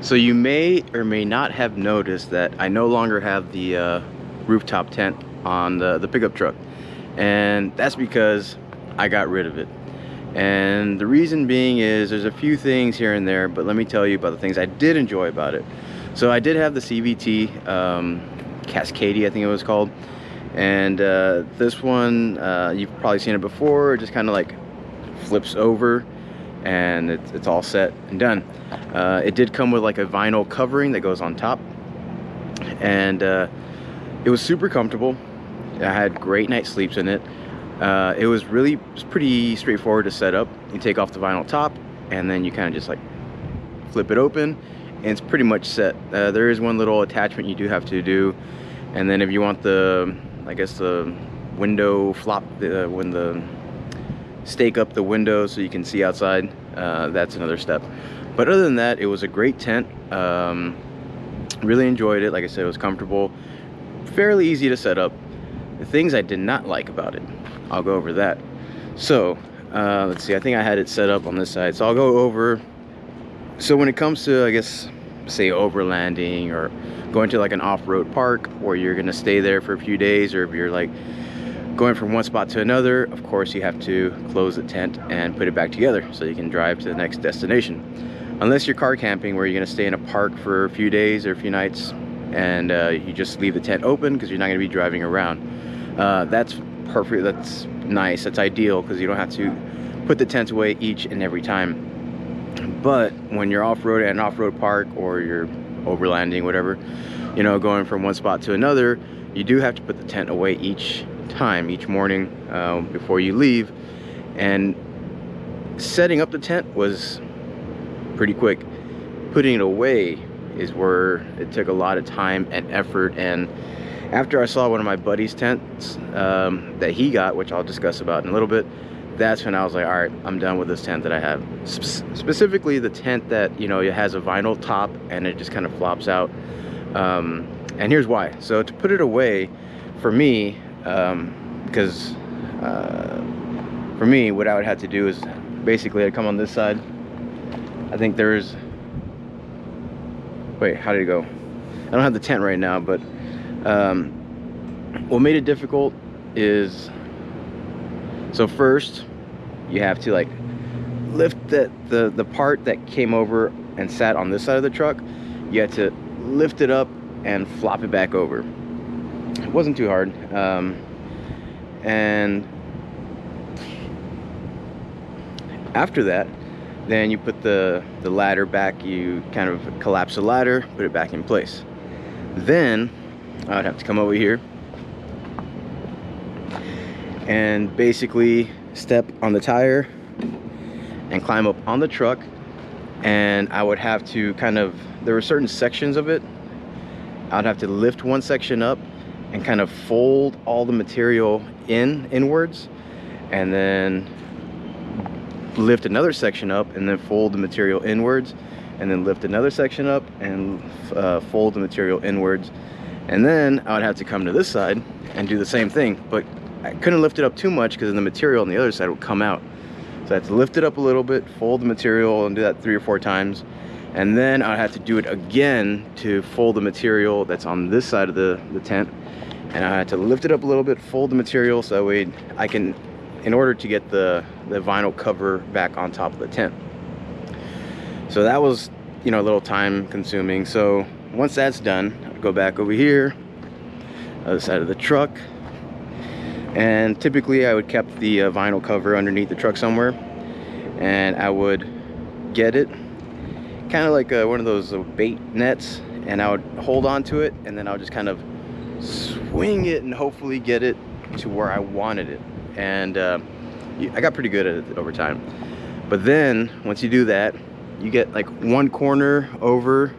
So you may or may not have noticed that I no longer have the rooftop tent on the pickup truck, and that's because I got rid of it. And the reason being is there's a few things here and there, but let me tell you about the things I did enjoy about it. So I did have the CVT Cascadia, I think it was called, and this one you've probably seen it before. It just kind of like flips over and it's all set and done. It did come with like a vinyl covering that goes on top, and it was super comfortable. I had great night sleeps in it. It was pretty straightforward to set up. You take off the vinyl top and then you kind of just like flip it open and it's pretty much set. There is one little attachment you do have to do, and then if you want the, I guess, the window flop, when the stake up the window so you can see outside, that's another step. But other than that, it was a great tent. Really enjoyed it. Like I said, it was comfortable, fairly easy to set up. The things I did not like about it, I'll go over that. So let's see, I think I had it set up on this side, so I'll go over. So when it comes to, I guess, say overlanding or going to like an off-road park where you're gonna stay there for a few days, or if you're like going from one spot to another, of course you have to close the tent and put it back together so you can drive to the next destination. Unless you're car camping where you're gonna stay in a park for a few days or a few nights, and you just leave the tent open because you're not gonna be driving around. That's perfect, that's nice, that's ideal, because you don't have to put the tent away each and every time. But when you're off-road at an off-road park, or you're overlanding, whatever, you know, going from one spot to another, you do have to put the tent away each time, each morning, before you leave. And setting up the tent was pretty quick. Putting it away is where it took a lot of time and effort. And after I saw one of my buddy's tents that he got, which I'll discuss about in a little bit, that's when I was like, all right, I'm done with this tent that I have. Specifically the tent that, you know, it has a vinyl top and it just kind of flops out. And here's why. So to put it away, for me, because for me, what I would have to do is basically I'd come on this side. I think there's, wait, how did it go? I don't have the tent right now, but what made it difficult is, so first you have to like lift the part that came over and sat on this side of the truck. You had to lift it up and flop it back over. It wasn't too hard. And after that, then you put the ladder back. You kind of collapse the ladder, put it back in place. Then I would have to come over here and basically step on the tire and climb up on the truck. And I would have to kind of, there were certain sections of it, I'd have to lift one section up and kind of fold all the material inwards, and then lift another section up and then fold the material inwards, and then lift another section up and fold the material inwards. And then I would have to come to this side and do the same thing, but I couldn't lift it up too much because then the material on the other side would come out. So I had to lift it up a little bit, fold the material, and do that 3 or 4 times. And then I had to do it again to fold the material that's on this side of the tent. And I had to lift it up a little bit, fold the material, so that way I can, in order to get the vinyl cover back on top of the tent. So that was, you know, a little time consuming. So once that's done, I'd go back over here, other side of the truck. And typically I would keep the vinyl cover underneath the truck somewhere, and I would get it kind of like one of those bait nets, and I would hold on to it, and then I would just kind of swing it and hopefully get it to where I wanted it. And I got pretty good at it over time. But then once you do that, you get like one corner over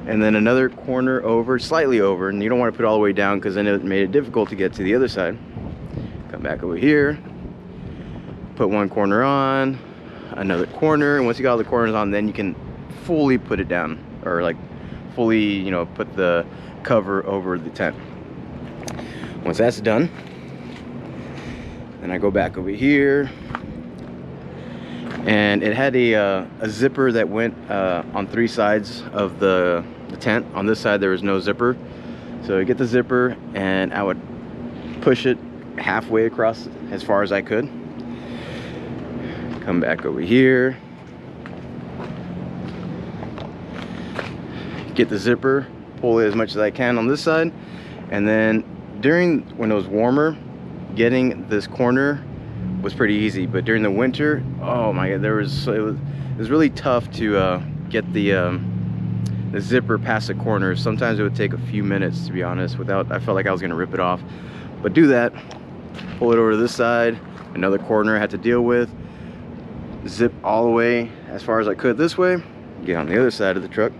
and then another corner over, slightly over, and you don't want to put it all the way down because then it made it difficult to get to the other side. Come back over here, put one corner on, another corner, and once you got all the corners on, then you can fully put it down, or like fully, you know, put the cover over the tent. Once that's done, then I go back over here and it had a zipper that went on 3 sides of the tent. On this side there was no zipper, so you get the zipper and I would push it halfway across as far as I could. Come back over here, get the zipper, pull it as much as I can on this side, and then when it was warmer, getting this corner was pretty easy. But during the winter, oh my god, it was really tough to get the zipper past the corner. Sometimes it would take a few minutes, to be honest, I felt like I was gonna rip it off. But do that, pull it over to this side, another corner I had to deal with, zip all the way as far as I could this way, get on the other side of the truck,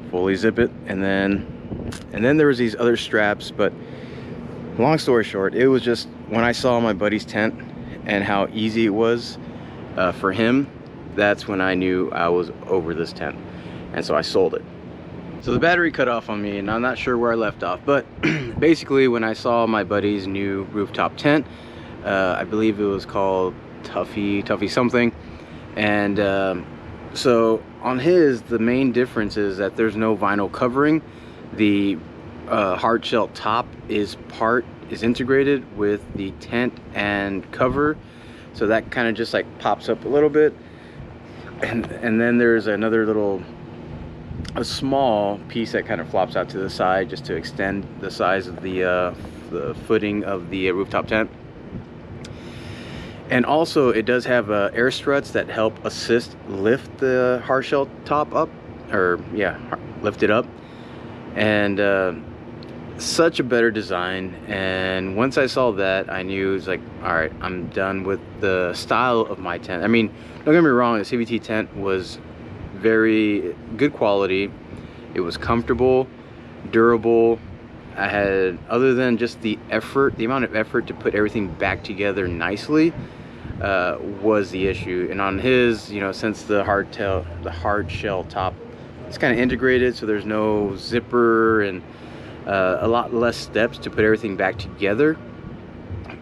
fully zip it, and then there was these other straps. But long story short, it was just when I saw my buddy's tent and how easy it was for him, that's when I knew I was over this tent, and so I sold it. So the battery cut off on me and I'm not sure where I left off, but basically when I saw my buddy's new rooftop tent, I believe it was called Tuffy something, and so on his, the main difference is that there's no vinyl covering. The hard shell top is integrated with the tent and cover, so that kind of just like pops up a little bit, and then there's another a small piece that kind of flops out to the side just to extend the size of the footing of the rooftop tent. And also it does have air struts that help assist lift the hard shell top up, or yeah, lift it up. And such a better design. And once I saw that, I knew it was like, all right, I'm done with the style of my tent. I mean, don't get me wrong, the CVT tent was very good quality. It was comfortable, durable. I had, other than just the amount of effort to put everything back together nicely was the issue. And on his, you know, since the hard shell top, it's kind of integrated, so there's no zipper and a lot less steps to put everything back together,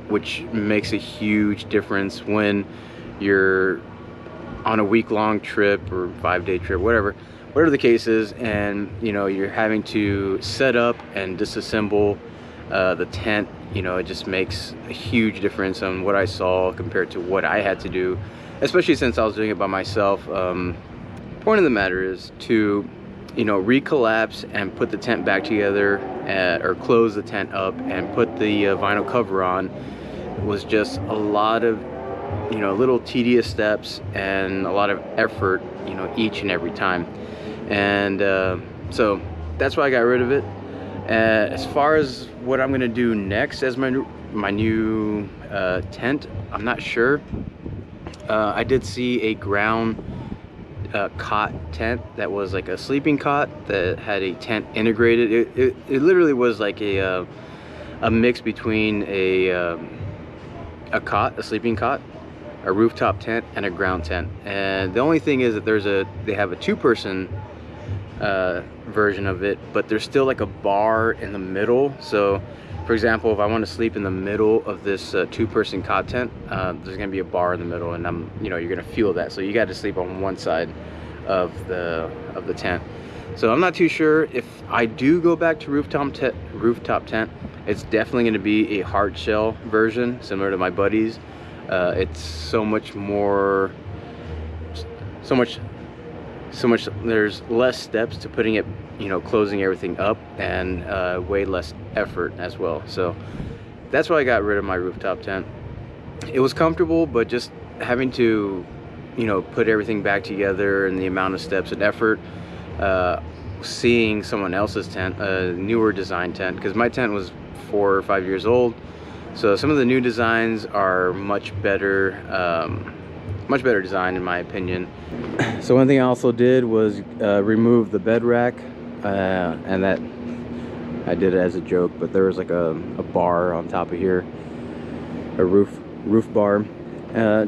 which makes a huge difference when you're on a week-long trip or 5-day trip, whatever the case is, and you know, you're having to set up and disassemble the tent. You know, it just makes a huge difference on what I saw compared to what I had to do, especially since I was doing it by myself. Point of the matter is to, you know, recollapse and put the tent back together, or close the tent up and put the vinyl cover on, was just a lot of, you know, little tedious steps and a lot of effort, you know, each and every time. And so that's why I got rid of it. As far as what I'm gonna do next as my new tent, I'm not sure. I did see a ground cot tent that was like a sleeping cot that had a tent integrated. It literally was like a mix between a sleeping cot, a rooftop tent, and a ground tent. And the only thing is that they have a 2-person version of it, but there's still like a bar in the middle. So for example, if I want to sleep in the middle of this 2-person cot tent, there's gonna be a bar in the middle, and you know, you're gonna feel that. So you got to sleep on one side of the tent. So I'm not too sure if I do go back to rooftop tent. It's definitely going to be a hard shell version, similar to my buddy's. It's so much there's less steps to putting it, you know, closing everything up, and way less effort as well. So that's why I got rid of my rooftop tent. It was comfortable, but just having to, you know, put everything back together and the amount of steps and effort, seeing someone else's tent, a newer design tent, because my tent was 4 or 5 years old, so some of the new designs are much better design in my opinion. So one thing I also did was remove the bed rack, and that I did it as a joke, but there was like a bar on top of here, a roof bar,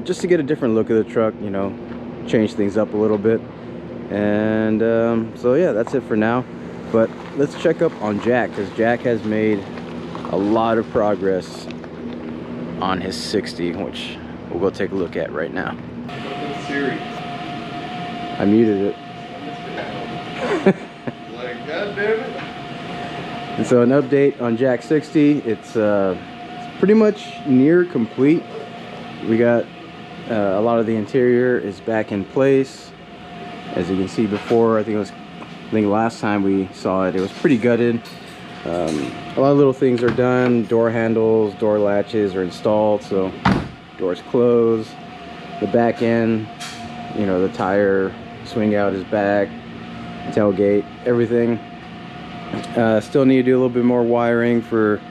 just to get a different look of the truck, you know, change things up a little bit. And so yeah, that's it for now. But let's check up on Jack, because Jack has made a lot of progress on his 60, which we'll go take a look at right now. Siri. I muted it. Like, God damn it. And so an update on Jack 60. It's pretty much near complete. We got a lot of the interior is back in place. As you can see before, I think last time we saw it, it was pretty gutted. A lot of little things are done. Door handles, door latches are installed, so doors close. The back end, you know, the tire swing out is back, tailgate, everything. Still need to do a little bit more wiring for,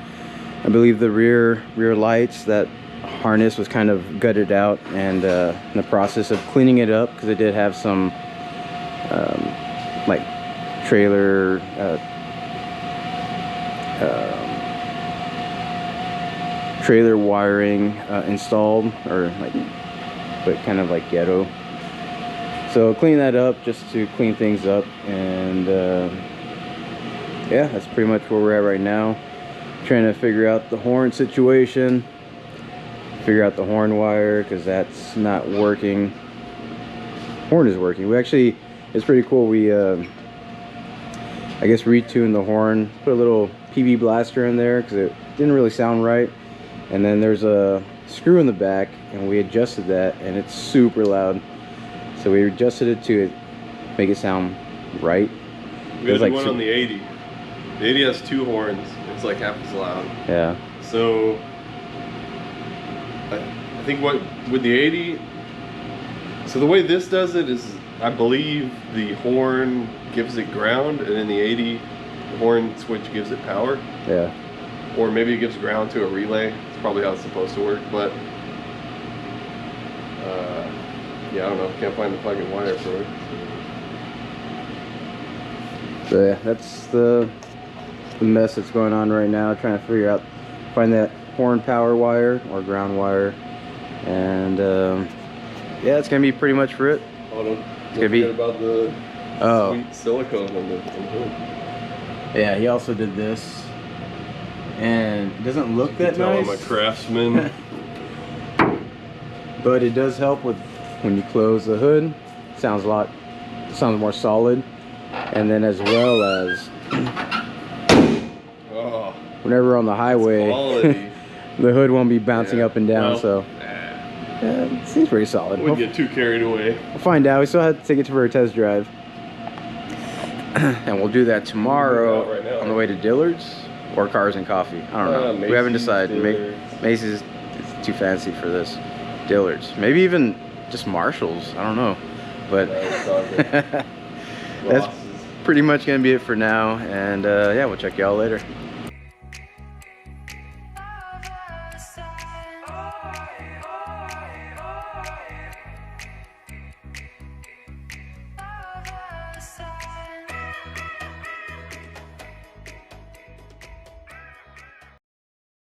I believe, the rear lights. That harness was kind of gutted out, and in the process of cleaning it up, because it did have some like trailer trailer wiring installed, or like, but kind of like ghetto. So clean that up, just to clean things up, and yeah, that's pretty much where we're at right now. Trying to figure out the horn situation, figure out the horn wire, because that's not working. Horn is working. We actually, it's pretty cool, we I guess retuned the horn, put a little PB blaster in there because it didn't really sound right, and then there's a screw in the back, and we adjusted that, and it's super loud, so we adjusted it to make it sound right. We gotta do one on the 80. The 80 has 2 horns. It's like half as loud. Yeah. So I think what with the 80, so the way this does it is, I believe the horn gives it ground, and in the 80 the horn switch gives it power. Yeah. Or maybe it gives ground to a relay. It's probably how it's supposed to work, but yeah, I don't know. Can't find the fucking wire for it. So yeah, that's the mess that's going on right now, trying to figure out, find that horn power wire or ground wire, and yeah, it's gonna be pretty much for it. Oh, don't gonna be about the sweet silicone on the hood. Yeah, he also did this, and it doesn't look that nice. I'm a craftsman. But it does help with when you close the hood. Sounds more solid, and then as well as whenever we're on the highway, the hood won't be bouncing up and down. Well, so yeah, it seems pretty solid. Wouldn't get too carried away. We'll find out. We still have to take it for a test drive, and we'll do that tomorrow on the way to Dillard's or Cars and Coffee. I don't know. We haven't decided. Macy's is too fancy for this. Dillard's, maybe even just Marshall's. I don't know, but that's pretty much gonna be it for now. And yeah, we'll check y'all later.